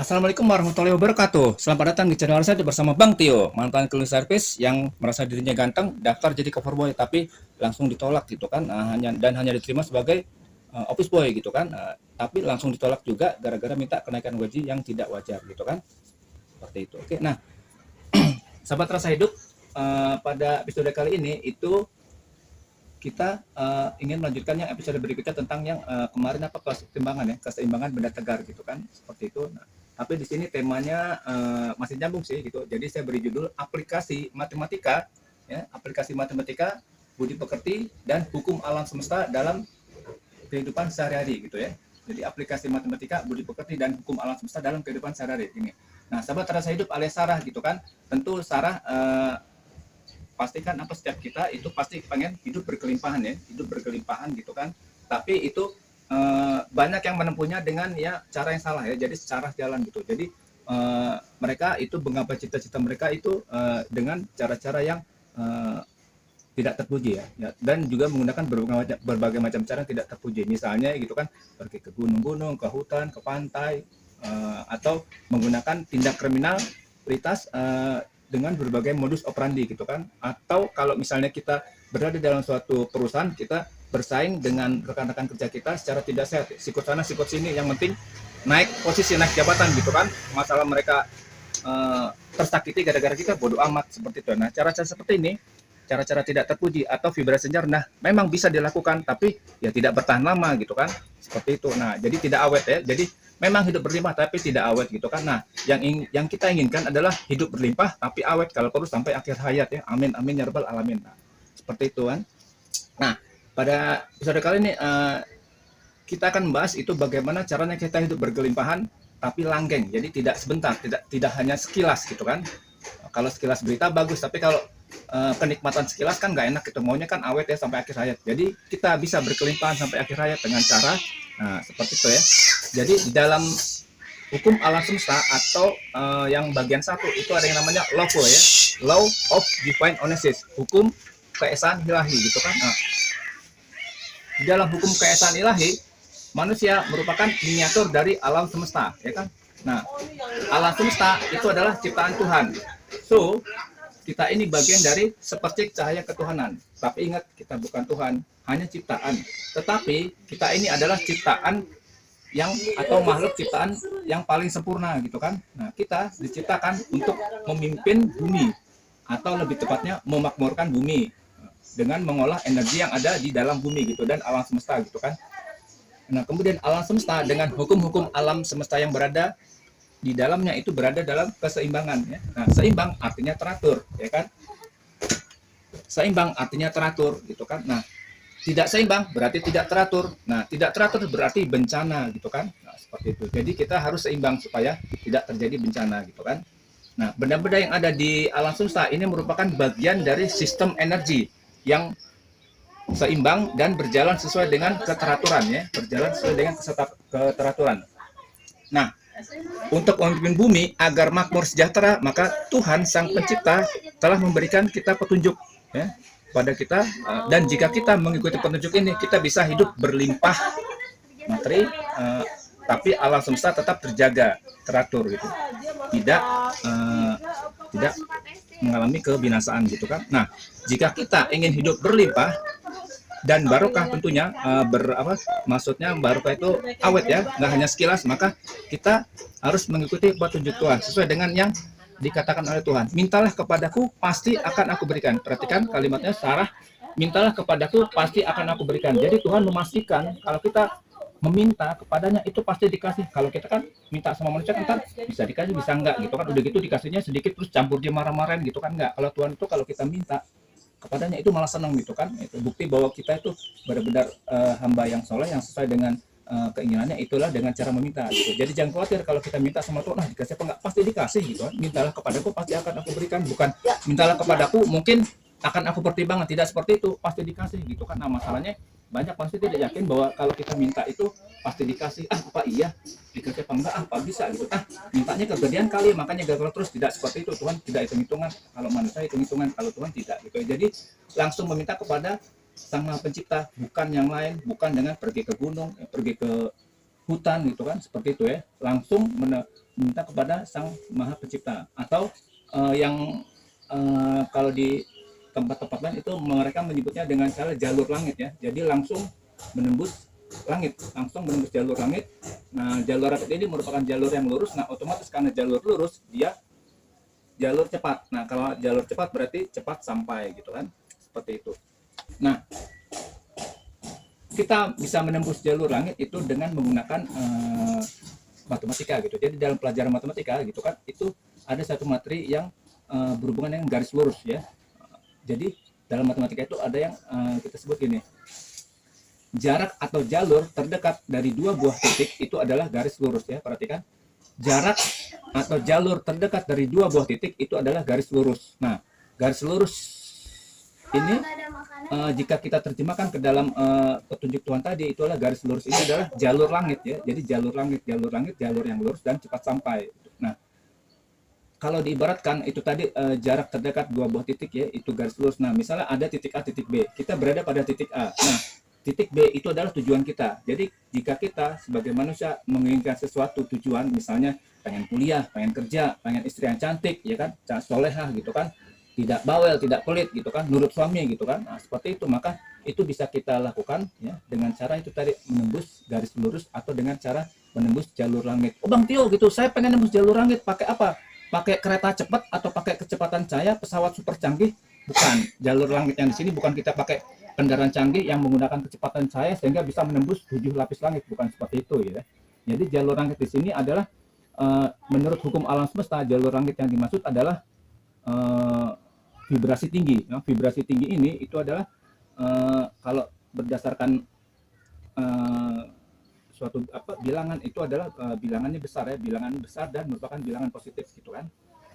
Assalamualaikum warahmatullahi wabarakatuh. Selamat datang di channel saya bersama Bang Tio, mantan cleaning service yang merasa dirinya ganteng, daftar jadi cover boy tapi langsung ditolak gitu kan, hanya diterima sebagai office boy gitu kan, tapi langsung ditolak juga gara-gara minta kenaikan gaji yang tidak wajar gitu kan, seperti itu. Oke, nah sahabat rasa hidup, pada episode kali ini itu kita ingin melanjutkan yang episode berikutnya tentang yang kemarin apa keseimbangan ya, keseimbangan benda tegar gitu kan, seperti itu. Nah, tapi di sini temanya masih nyambung sih gitu. Jadi saya beri judul aplikasi matematika ya, aplikasi matematika, budi pekerti dan hukum alam semesta dalam kehidupan sehari-hari gitu ya. Jadi aplikasi matematika, budi pekerti dan hukum alam semesta dalam kehidupan sehari-hari ini. Nah, sahabat rasa hidup alias Sarah gitu kan. Tentu Sarah pastikan apa setiap kita itu pasti pengen hidup berkelimpahan ya, hidup berkelimpahan gitu kan. Tapi itu banyak yang menempuhnya dengan ya cara yang salah ya, jadi secara jalan gitu. Jadi mereka itu menggapai cita-cita mereka itu dengan cara-cara yang tidak terpuji ya, dan juga menggunakan berbagai macam cara yang tidak terpuji. Misalnya gitu kan, pergi ke gunung-gunung, ke hutan, ke pantai, atau menggunakan tindak kriminalitas dengan berbagai modus operandi gitu kan. Atau kalau misalnya kita berada dalam suatu perusahaan, kita bersaing dengan rekan-rekan kerja kita secara tidak sehat, sikut sana sikut sini, yang penting naik posisi, naik jabatan gitu kan. Masalah mereka tersakiti gara-gara kita, bodoh amat, seperti itu. Nah, cara-cara seperti ini, cara-cara tidak terpuji atau vibrasi rendah memang bisa dilakukan, tapi ya tidak bertahan lama gitu kan, seperti itu. Nah, jadi tidak awet ya. Jadi memang hidup berlimpah tapi tidak awet gitu kan. Nah, yang kita inginkan adalah hidup berlimpah tapi awet, kalau perlu sampai akhir hayat ya. Amin amin ya rabbal alamin. Nah, seperti itu kan. Nah, pada episode kali ini kita akan membahas itu bagaimana caranya kita hidup berkelimpahan tapi langgeng. Jadi tidak sebentar, tidak hanya sekilas gitu kan. Kalau sekilas berita bagus, tapi kalau kenikmatan sekilas kan nggak enak gitu. Maunya kan awet ya sampai akhir hayat. Jadi kita bisa berkelimpahan sampai akhir hayat dengan cara seperti itu ya. Jadi di dalam hukum alam semesta atau yang bagian satu itu ada yang namanya law ya, law of divine honesty, hukum keesaan ilahi gitu kan. Nah, di dalam hukum keesaan ilahi, manusia merupakan miniatur dari alam semesta ya kan. Nah, alam semesta itu adalah ciptaan Tuhan. So, kita ini bagian dari seperti cahaya ketuhanan. Tapi ingat, kita bukan Tuhan, hanya ciptaan. Tetapi kita ini adalah ciptaan yang atau makhluk ciptaan yang paling sempurna gitu kan. Nah, kita diciptakan untuk memimpin bumi, atau lebih tepatnya memakmurkan bumi dengan mengolah energi yang ada di dalam bumi gitu, dan alam semesta gitu kan. Nah, kemudian alam semesta dengan hukum-hukum alam semesta yang berada di dalamnya itu berada dalam keseimbangan ya. Nah, seimbang artinya teratur ya kan. Seimbang artinya teratur gitu kan. Nah, tidak seimbang berarti tidak teratur. Nah, tidak teratur berarti bencana gitu kan. Nah, seperti itu. Jadi kita harus seimbang supaya tidak terjadi bencana gitu kan. Nah, benda-benda yang ada di alam semesta ini merupakan bagian dari sistem energi yang seimbang dan berjalan sesuai dengan keteraturan ya, berjalan sesuai dengan keteraturan. Nah, untuk memimpin bumi agar makmur sejahtera, maka Tuhan Sang Pencipta telah memberikan kita petunjuk ya, pada kita, dan jika kita mengikuti petunjuk ini, kita bisa hidup berlimpah materi, tapi alam semesta tetap terjaga, teratur gitu, tidak mengalami kebinasaan gitu kan. Nah, jika kita ingin hidup berlimpah dan barokah tentunya, maksudnya barokah itu awet ya, nggak hanya sekilas, maka kita harus mengikuti petunjuk Tuhan sesuai dengan yang dikatakan oleh Tuhan. Mintalah kepadaku, pasti akan aku berikan. Perhatikan kalimatnya, Sarah, mintalah kepadaku, pasti akan aku berikan. Jadi Tuhan memastikan kalau kita meminta kepadanya itu pasti dikasih. Kalau kita kan minta sama manusia kan bisa dikasih bisa enggak gitu kan, udah gitu dikasihnya sedikit terus campur dia marah-marahin gitu kan, enggak. Kalau Tuhan itu kalau kita minta kepadanya itu malah senang gitu kan. Itu bukti bahwa kita itu benar-benar hamba yang soleh yang sesuai dengan keinginannya, itulah dengan cara meminta gitu. Jadi jangan khawatir kalau kita minta sama Tuhan, dikasih apa enggak, pasti dikasih gitu kan. Mintalah kepadaku pasti akan aku berikan, bukan mintalah kepadaku mungkin akan aku pertimbangkan, tidak seperti itu, pasti dikasih gitu kan. Nah, masalahnya banyak pasti tidak yakin bahwa kalau kita minta itu pasti dikasih. Apa iya dikasih apa enggak, apa bisa gitu, mintanya kegedean kali makanya gagal terus. Tidak seperti itu. Tuhan tidak hitung-hitungan, kalau manusia hitung-hitungan, kalau Tuhan tidak gitu. Jadi langsung meminta kepada Sang Maha Pencipta, bukan yang lain, bukan dengan pergi ke gunung, pergi ke hutan gitu kan, seperti itu ya, langsung minta kepada Sang Maha Pencipta. Atau yang kalau di tempat-tempat lain itu mereka menyebutnya dengan cara jalur langit ya, jadi langsung menembus langit, langsung menembus jalur langit. Nah, jalur langit ini merupakan jalur yang lurus. Nah, otomatis karena jalur lurus dia jalur cepat. Nah, kalau jalur cepat berarti cepat sampai gitu kan, seperti itu. Nah, kita bisa menembus jalur langit itu dengan menggunakan matematika gitu. Jadi dalam pelajaran matematika gitu kan, itu ada satu materi yang berhubungan dengan garis lurus ya. Jadi dalam matematika itu ada yang kita sebut gini, jarak atau jalur terdekat dari dua buah titik itu adalah garis lurus ya. Perhatikan, jarak atau jalur terdekat dari dua buah titik itu adalah garis lurus. Nah, garis lurus ini jika kita terjemahkan ke dalam petunjuk Tuhan tadi, itu adalah garis lurus ini adalah jalur langit ya. Jadi jalur langit, jalur yang lurus dan cepat sampai. Nah, kalau diibaratkan itu tadi jarak terdekat dua buah titik ya, itu garis lurus. Nah, misalnya ada titik A, titik B, kita berada pada titik A. Nah, titik B itu adalah tujuan kita. Jadi jika kita sebagai manusia menginginkan sesuatu tujuan, misalnya pengen kuliah, pengen kerja, pengen istri yang cantik, ya kan, solehah gitu kan, tidak bawel, tidak pelit gitu kan, nurut suami gitu kan. Nah, seperti itu, maka itu bisa kita lakukan ya dengan cara itu tadi, menembus garis lurus atau dengan cara menembus jalur langit. Oh Bang Tio gitu, saya pengen nembus jalur langit pakai apa? Pakai kereta cepat atau pakai kecepatan cahaya, pesawat super canggih? Bukan. Jalur langit yang di sini bukan kita pakai kendaraan canggih yang menggunakan kecepatan cahaya sehingga bisa menembus 7 lapis langit, bukan seperti itu ya. Jadi jalur langit di sini adalah menurut hukum alam semesta, jalur langit yang dimaksud adalah vibrasi tinggi. Ya, vibrasi tinggi ini itu adalah kalau berdasarkan suatu bilangan itu adalah bilangannya besar ya, bilangan besar dan merupakan bilangan positif gitu kan.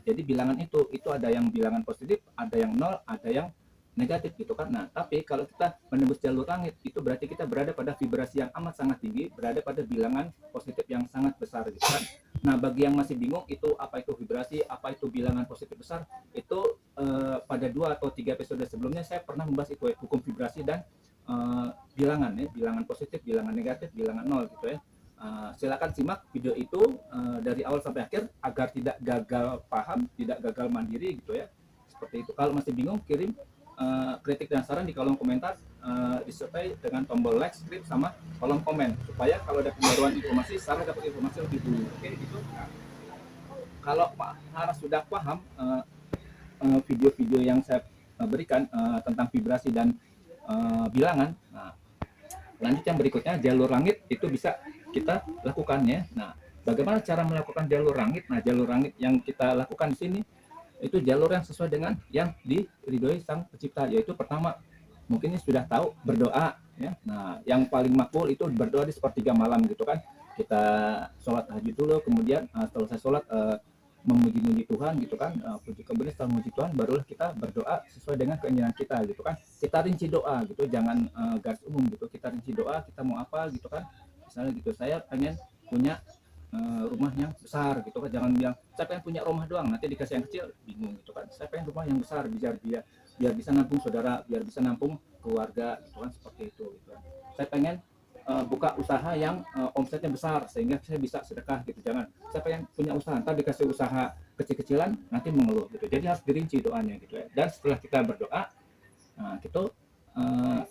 Jadi bilangan itu ada yang bilangan positif, ada yang nol, ada yang negatif gitu kan. Nah, tapi kalau kita menembus jalur langit itu berarti kita berada pada vibrasi yang amat sangat tinggi, berada pada bilangan positif yang sangat besar gitu kan. Nah, bagi yang masih bingung itu apa itu vibrasi, apa itu bilangan positif besar, itu pada 2 atau 3 episode sebelumnya saya pernah membahas itu ya, hukum vibrasi dan bilangan ya, bilangan positif, bilangan negatif, bilangan nol gitu ya. Silakan simak video itu dari awal sampai akhir agar tidak gagal paham, tidak gagal mandiri gitu ya. Seperti itu. Kalau masih bingung, kirim kritik dan saran di kolom komentar, disertai dengan tombol like, subscribe sama kolom komen supaya kalau ada pembaruan informasi, saya dapat informasi lebih dulu. Oke, gitu. Kalau Pak Haras sudah paham video-video yang saya berikan tentang vibrasi dan bilangan. Nah, lanjut yang berikutnya, jalur langit itu bisa kita lakukan ya. Nah, bagaimana cara melakukan jalur langit? Nah, jalur langit yang kita lakukan di sini itu jalur yang sesuai dengan yang diridhoi Sang Pencipta, yaitu pertama, mungkin sudah tahu, berdoa ya. Nah, yang paling makbul itu berdoa di sepertiga malam gitu kan. Kita sholat tahajud dulu, kemudian setelah saya sholat memuji Tuhan gitu kan, puji kemudian setelah memuji Tuhan barulah kita berdoa sesuai dengan keinginan kita gitu kan. Kita rinci doa gitu, jangan garis umum gitu, kita rinci doa kita mau apa gitu kan. Misalnya gitu, saya pengen punya rumah yang besar gitu kan, jangan bilang saya pengen punya rumah doang, nanti dikasih yang kecil bingung gitu kan. Saya pengen rumah yang besar biar bisa nampung saudara, biar bisa nampung keluarga gitu kan, seperti itu gitu kan. Saya pengen buka usaha yang omsetnya besar sehingga saya bisa sedekah gitu, jangan saya pengen punya usaha ntar dikasih usaha kecil-kecilan nanti mengeluh gitu. Jadi harus dirinci doanya gitu ya. Dan setelah kita berdoa, nah gitu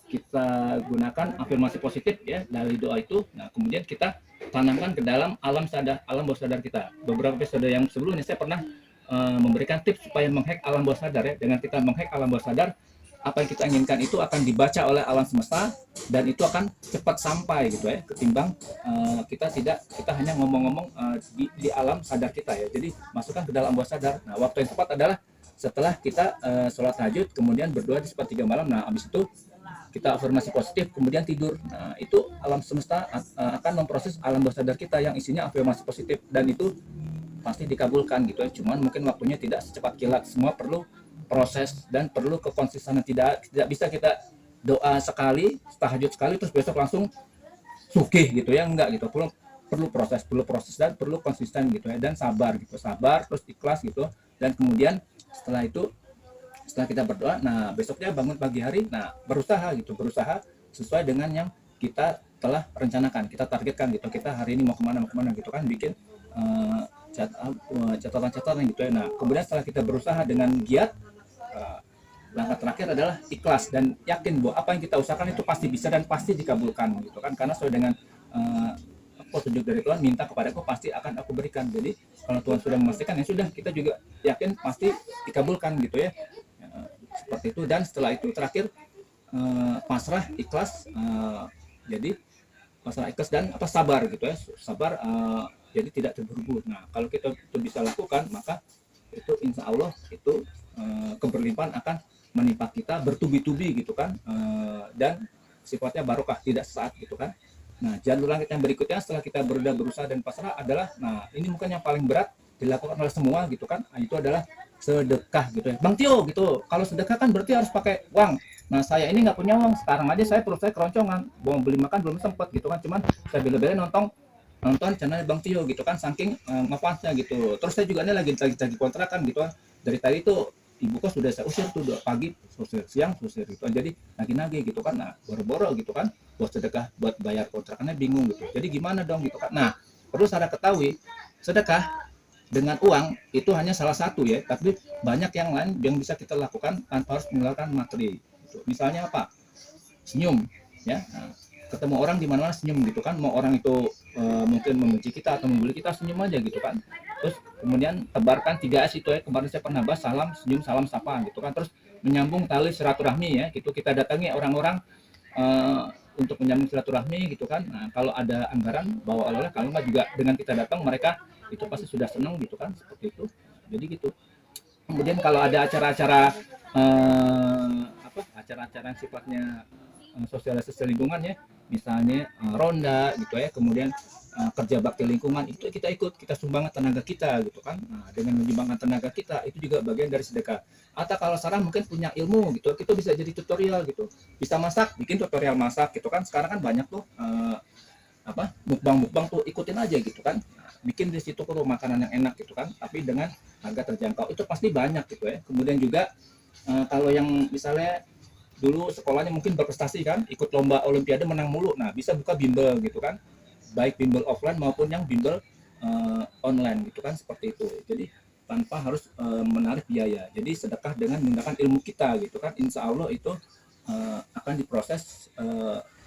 kita gunakan afirmasi positif ya dari doa itu. Nah, kemudian kita tanamkan ke dalam alam bawah sadar kita. Beberapa episode yang sebelumnya saya pernah memberikan tips supaya menghack alam bawah sadar ya. Dengan kita menghack alam bawah sadar, apa yang kita inginkan itu akan dibaca oleh alam semesta dan itu akan cepat sampai gitu ya, ketimbang kita hanya ngomong-ngomong di alam sadar kita ya. Jadi masukkan ke dalam bawah sadar. Nah, waktu yang tepat adalah setelah kita sholat tahajud, kemudian berdoa di sepertiga malam. Nah, habis itu kita afirmasi positif, kemudian tidur. Nah, itu alam semesta akan memproses alam bawah sadar kita yang isinya afirmasi positif dan itu pasti dikabulkan gitu ya. Cuman mungkin waktunya tidak secepat kilat, semua perlu proses dan perlu kekonsistenan. Tidak bisa kita doa sekali, tahajud sekali terus besok langsung sugih gitu ya, enggak gitu. Perlu proses dan perlu konsisten gitu ya, dan sabar terus ikhlas gitu. Dan kemudian setelah kita berdoa, nah besoknya bangun pagi hari, nah berusaha sesuai dengan yang kita telah rencanakan, kita targetkan gitu, kita hari ini mau kemana gitu kan, bikin catatan-catatan gitu ya. Nah kemudian setelah kita berusaha dengan giat, langkah terakhir adalah ikhlas dan yakin bahwa apa yang kita usahakan itu pasti bisa dan pasti dikabulkan gitu kan, karena sesuai dengan petunjuk dari Tuhan, minta kepadaku pasti akan aku berikan. Jadi kalau Tuhan sudah memastikan, ya sudah, kita juga yakin pasti dikabulkan gitu ya. Seperti itu. Dan setelah itu terakhir pasrah, ikhlas, jadi pasrah, ikhlas, dan sabar gitu ya, sabar, jadi tidak terburu-buru. Nah kalau kita itu bisa lakukan, maka itu insya Allah itu keberlimpahan akan menimpa kita bertubi-tubi gitu kan, dan sifatnya barokah, tidak sesaat gitu kan. Nah jalur langit yang berikutnya setelah kita berusaha dan pasrah adalah, nah ini mungkin yang paling berat dilakukan oleh semua gitu kan, nah, itu adalah sedekah gitu ya. Bang Tio gitu, kalau sedekah kan berarti harus pakai uang. Nah saya ini nggak punya uang, sekarang aja perut saya keroncongan, mau beli makan belum sempat gitu kan, cuman saya bela-belain nonton channel Bang Tio gitu kan, saking ngefansnya gitu. Terus saya juga ini lagi kontrakan gitu kan, dari tadi tuh ibu kos sudah saya usir tuh, pagi usir, siang usir gitu kan, jadi nagih-nagih gitu kan. Nah boro-boro gitu kan buat sedekah, buat bayar kontrakannya bingung gitu, jadi gimana dong gitu kan. Nah perlu saya ketahui, sedekah dengan uang itu hanya salah satu ya, tapi banyak yang lain yang bisa kita lakukan tanpa harus mengeluarkan materi gitu. Misalnya apa, senyum ya. Nah, ketemu orang di mana-mana senyum gitu kan, mau orang itu mungkin membenci kita atau membuli kita, senyum aja gitu kan. Terus kemudian tebarkan 3S itu ya, kemarin saya pernah bahas, salam, senyum, salam, sapa gitu kan. Terus menyambung tali silaturahmi ya gitu, kita datangi orang-orang untuk menyambung silaturahmi gitu kan. Nah kalau ada anggaran bawa oleh-oleh, kalau nggak juga dengan kita datang, mereka itu pasti sudah senang gitu kan, seperti itu. Jadi gitu. Kemudian kalau ada acara-acara acara-acara yang sifatnya sosialisasi lingkungan ya, misalnya ronda gitu ya, kemudian kerja bakti lingkungan, itu kita ikut, kita sumbangkan tenaga kita gitu kan. Nah, dengan menyumbangkan tenaga kita itu juga bagian dari sedekah. Atau kalau sekarang mungkin punya ilmu gitu, kita bisa jadi tutorial gitu, bisa masak, bikin tutorial masak gitu kan. Sekarang kan banyak tuh mukbang tuh, ikutin aja gitu kan. Nah, bikin di situ tuh makanan yang enak gitu kan, tapi dengan harga terjangkau, itu pasti banyak gitu ya. Kemudian juga kalau yang misalnya dulu sekolahnya mungkin berprestasi kan, ikut lomba olimpiade menang mulu, nah bisa buka bimbel gitu kan, baik bimbel offline maupun yang bimbel online gitu kan, seperti itu. Jadi tanpa harus menarik biaya, jadi sedekah dengan menggunakan ilmu kita gitu kan, insya Allah itu akan diproses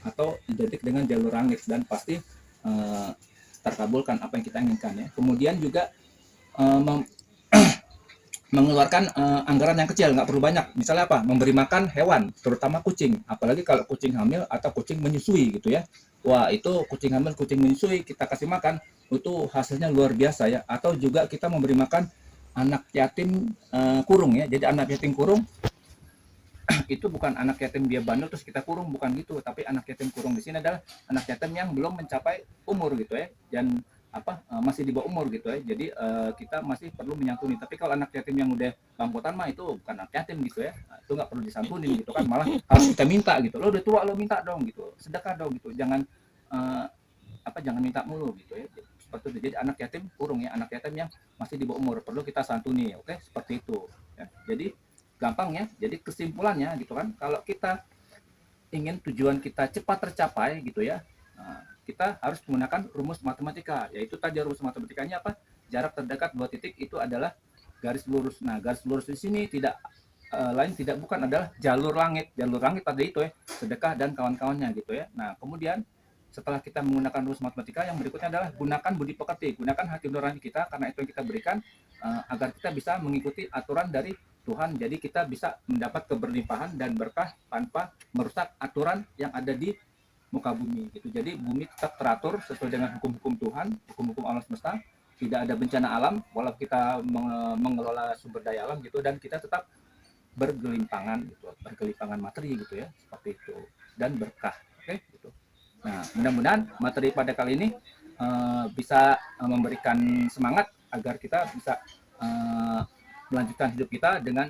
atau identik dengan jalur langit, dan pasti terkabulkan apa yang kita inginkan ya. Kemudian juga mengeluarkan anggaran yang kecil, nggak perlu banyak. Misalnya apa? Memberi makan hewan, terutama kucing. Apalagi kalau kucing hamil atau kucing menyusui gitu ya. Wah itu kucing hamil, kucing menyusui, kita kasih makan, itu hasilnya luar biasa ya. Atau juga kita memberi makan anak yatim kurung ya. Jadi anak yatim kurung itu bukan anak yatim dia bandel terus kita kurung, bukan gitu. Tapi anak yatim kurung di sini adalah anak yatim yang belum mencapai umur gitu ya. Dan masih di bawah umur gitu ya, jadi kita masih perlu menyantuni. Tapi kalau anak yatim yang udah bangkotan mah itu bukan anak yatim gitu ya, itu nggak perlu disantunin gitu kan, malah harus kita minta gitu, lo udah tua lo minta dong gitu, sedekah dong gitu, jangan jangan minta mulu gitu ya, seperti itu. Jadi anak yatim kurung ya, anak yatim yang masih di bawah umur perlu kita santuni, oke, seperti itu ya. Jadi gampang ya, jadi kesimpulannya gitu kan, kalau kita ingin tujuan kita cepat tercapai gitu ya, kita harus menggunakan rumus matematika, yaitu tadi rumus matematikanya apa? Jarak terdekat dua titik itu adalah garis lurus. Nah, garis lurus di sini tidak lain tidak bukan adalah jalur langit. Jalur langit tadi itu ya, sedekah dan kawan-kawannya gitu ya. Nah, kemudian setelah kita menggunakan rumus matematika, yang berikutnya adalah gunakan budi pekerti, gunakan hati nurani kita, karena itu yang kita berikan agar kita bisa mengikuti aturan dari Tuhan. Jadi kita bisa mendapat keberlimpahan dan berkah tanpa merusak aturan yang ada di muka bumi gitu. Jadi bumi tetap teratur sesuai dengan hukum-hukum Tuhan, hukum-hukum alam semesta. Tidak ada bencana alam walau kita mengelola sumber daya alam gitu, dan kita tetap bergelimpangan gitu, bergelimpangan materi gitu ya, seperti itu, dan berkah. Oke gitu. Nah, mudah-mudahan materi pada kali ini bisa memberikan semangat agar kita bisa melanjutkan hidup kita dengan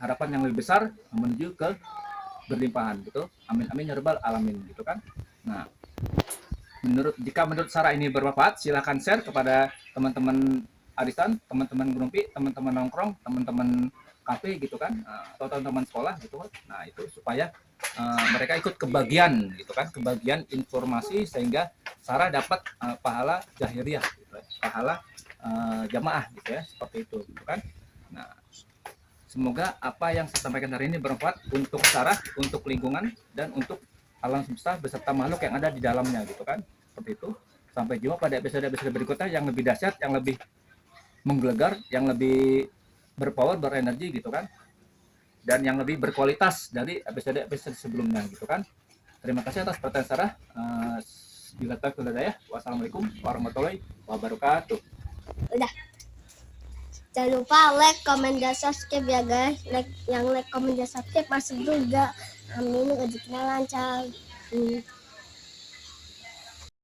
harapan yang lebih besar menuju ke berlimpahan gitu. Amin amin ya rabbal alamin gitu kan. Nah, jika menurut Sarah ini bermanfaat, silahkan share kepada teman-teman arisan, teman-teman gerumpi, teman-teman nongkrong, teman-teman kafe gitu kan, atau teman-teman sekolah gitu kan. Nah, itu supaya mereka ikut kebagian gitu kan, kebagian informasi sehingga Sarah dapat pahala jahiliyah gitu, pahala jamaah gitu ya, seperti itu gitu kan. Nah, semoga apa yang saya sampaikan hari ini bermanfaat untuk Sarah, untuk lingkungan, dan untuk alam semesta beserta makhluk yang ada di dalamnya gitu kan. Seperti itu. Sampai jumpa pada episode-episode berikutnya yang lebih dahsyat, yang lebih menggelegar, yang lebih berpower, berenergi gitu kan. Dan yang lebih berkualitas dari episode-episode sebelumnya gitu kan. Terima kasih atas perhatian Sarah. Bila tak ya. Wassalamualaikum warahmatullahi wabarakatuh. Udah. Jangan lupa like, comment, dan subscribe ya guys. Like, comment, dan subscribe masuk juga. Amin, rezekinya lancar.